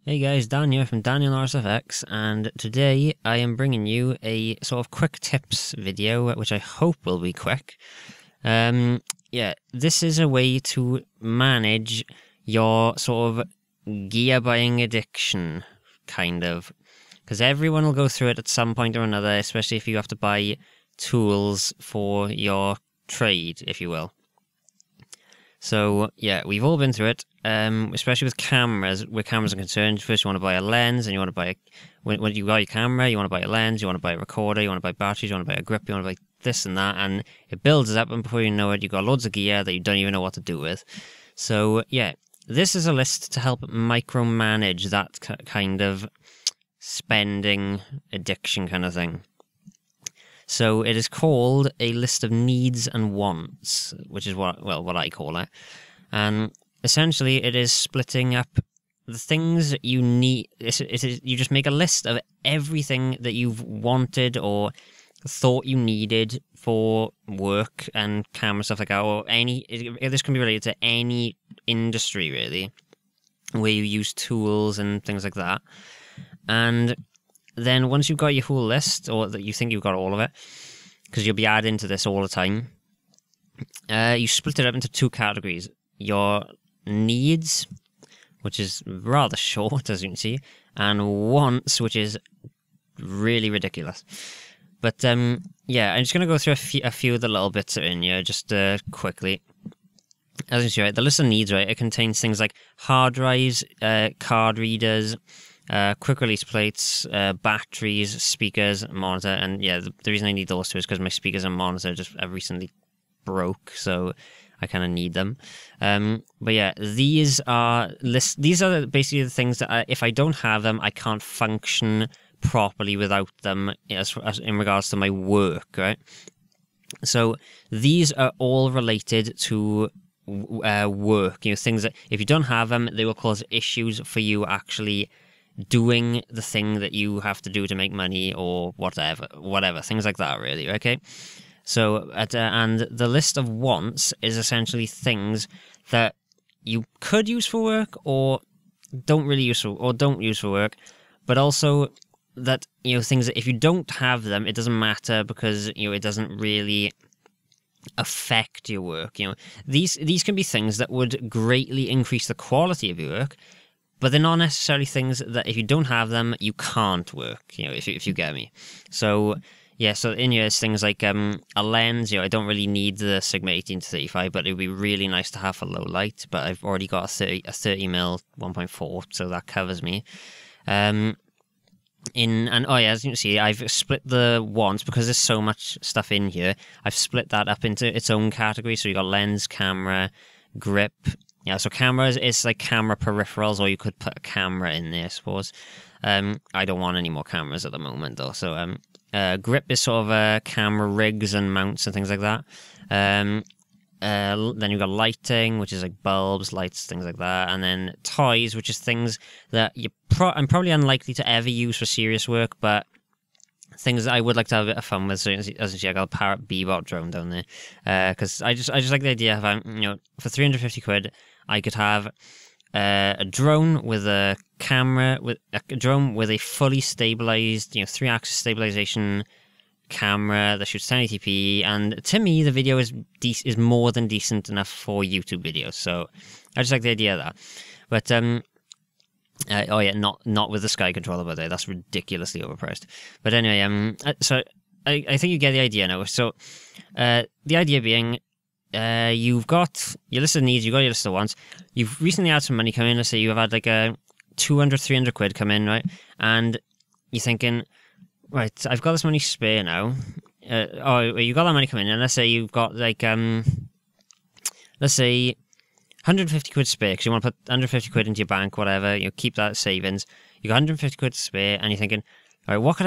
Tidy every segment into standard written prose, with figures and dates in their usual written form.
Hey guys, Dan here from Daniel Norris FX, and today I am bringing you a sort of quick tips video, which I hope will be quick. This is a way to manage your sort of gear buying addiction, kind of. Because everyone will go through it at some point or another, especially if you have to buy tools for your trade, if you will. So, yeah, we've all been through it, especially with cameras, where cameras are concerned. First, you want to buy a lens, and you want to buy when you buy your camera, you want to buy a lens, you want to buy a recorder, you want to buy batteries, you want to buy a grip, you want to buy this and that, and it builds up, and before you know it, you've got loads of gear that you don't even know what to do with. So, yeah, this is a list to help micromanage that kind of spending addiction kind of thing. So it is called a list of needs and wants, which is what I call it. And essentially it is splitting up the things that you need. You just make a list of everything that you've wanted or thought you needed for work and camera stuff like that, or this can be related to any industry really, where you use tools and things like that. And then once you've got your whole list, or that you think you've got all of it, because you'll be adding to this all the time, you split it up into two categories. Your needs, which is rather short, as you can see, and wants, which is really ridiculous. But yeah, I'm just going to go through a few of the little bits that are in here, just quickly. As you see, right, the list of needs, right, it contains things like hard drives, card readers, quick release plates, batteries, speakers, monitor, and yeah, the reason I need those two is because my speakers and monitor just recently broke, so I kind of need them. But yeah, these are basically the things that if I don't have them, I can't function properly without them, as in regards to my work, right? So these are all related to work, things that if you don't have them, they will cause issues for you actually doing the thing that you have to do to make money, or whatever, things like that, really, okay? So, and the list of wants is essentially things that you could use for work, or don't use for work, but also that, things that if you don't have them, it doesn't matter, because, it doesn't really affect your work, These can be things that would greatly increase the quality of your work, but they're not necessarily things that if you don't have them, you can't work, if you get me. So, yeah, so in here is things like a lens. I don't really need the Sigma 18-35, but it would be really nice to have for low light, but I've already got a 30mm 1.4, so that covers me. As you can see, I've split the wants, because there's so much stuff in here, I've split that up into its own category. So you got lens, camera, grip. Yeah, so cameras is like camera peripherals, or you could put a camera in there, I suppose. I don't want any more cameras at the moment, though. So grip is sort of camera rigs and mounts and things like that. Then you've got lighting, which is like bulbs, lights, things like that. And then toys, which is things that I'm probably unlikely to ever use for serious work, but things that I would like to have a bit of fun with. So as you see, I got a Parrot Bebop drone down there, because I just like the idea of for 350 quid, I could have a drone with a camera, with a drone with a fully stabilized, 3-axis stabilization camera that shoots 1080p, and to me, the video is more than decent enough for YouTube videos. So I just like the idea of that. But not with the Sky controller, by the way. That's ridiculously overpriced. But anyway, so I think you get the idea now. So the idea being, you've got your list of needs, you've got your list of wants. You've recently had some money come in. Let's say you've had like a 200, 300 quid come in, right? And you're thinking, right, I've got this money spare now. You got that money come in, and let's say you've got like, let's say 150 quid spare, because you want to put 150 quid into your bank, whatever, keep that savings. You got 150 quid spare, and you're thinking, all right, what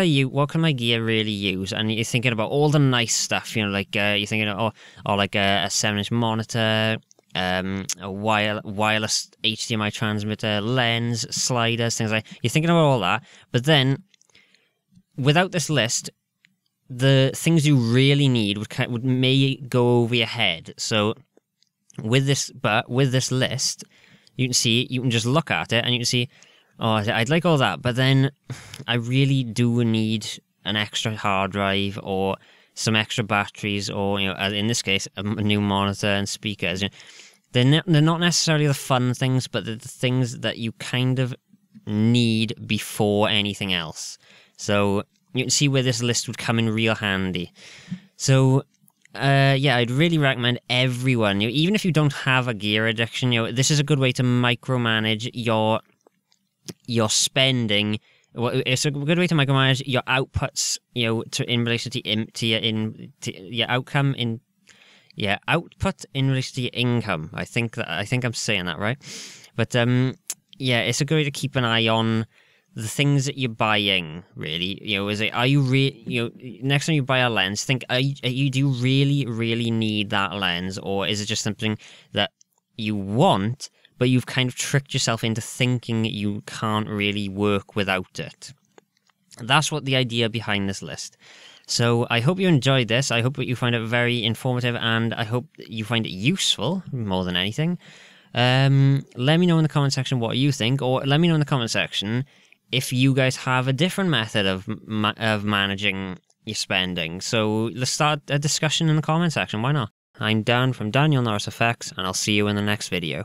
can my gear really use? And you're thinking about all the nice stuff, like you're thinking, like a 7-inch monitor, a wireless HDMI transmitter, lens, sliders, things like that. You're thinking about all that, but then without this list, the things you really need may go over your head. So with this list, you can just look at it and you can see, Oh, I'd like all that, but then I really do need an extra hard drive or some extra batteries, or in this case, a new monitor and speakers. They're not necessarily the fun things, but they're the things that you kind of need before anything else. So you can see where this list would come in real handy. So I'd really recommend everyone, even if you don't have a gear addiction, this is a good way to micromanage your spending. It's a good way to micromanage your outputs, in relation to your outcome output in relation to your income. I think I'm saying that right. But it's a good way to keep an eye on the things that you're buying. Really, are you next time you buy a lens, think, do you really need that lens, or is it just something that you want, but you've kind of tricked yourself into thinking you can't really work without it? That's what the idea behind this list. So I hope you enjoyed this. I hope that you find it very informative, and I hope you find it useful more than anything. Let me know in the comment section what you think, or let me know in the comment section if you guys have a different method of managing your spending. So let's start a discussion in the comment section. Why not? I'm Dan from Daniel Norris Effects, and I'll see you in the next video.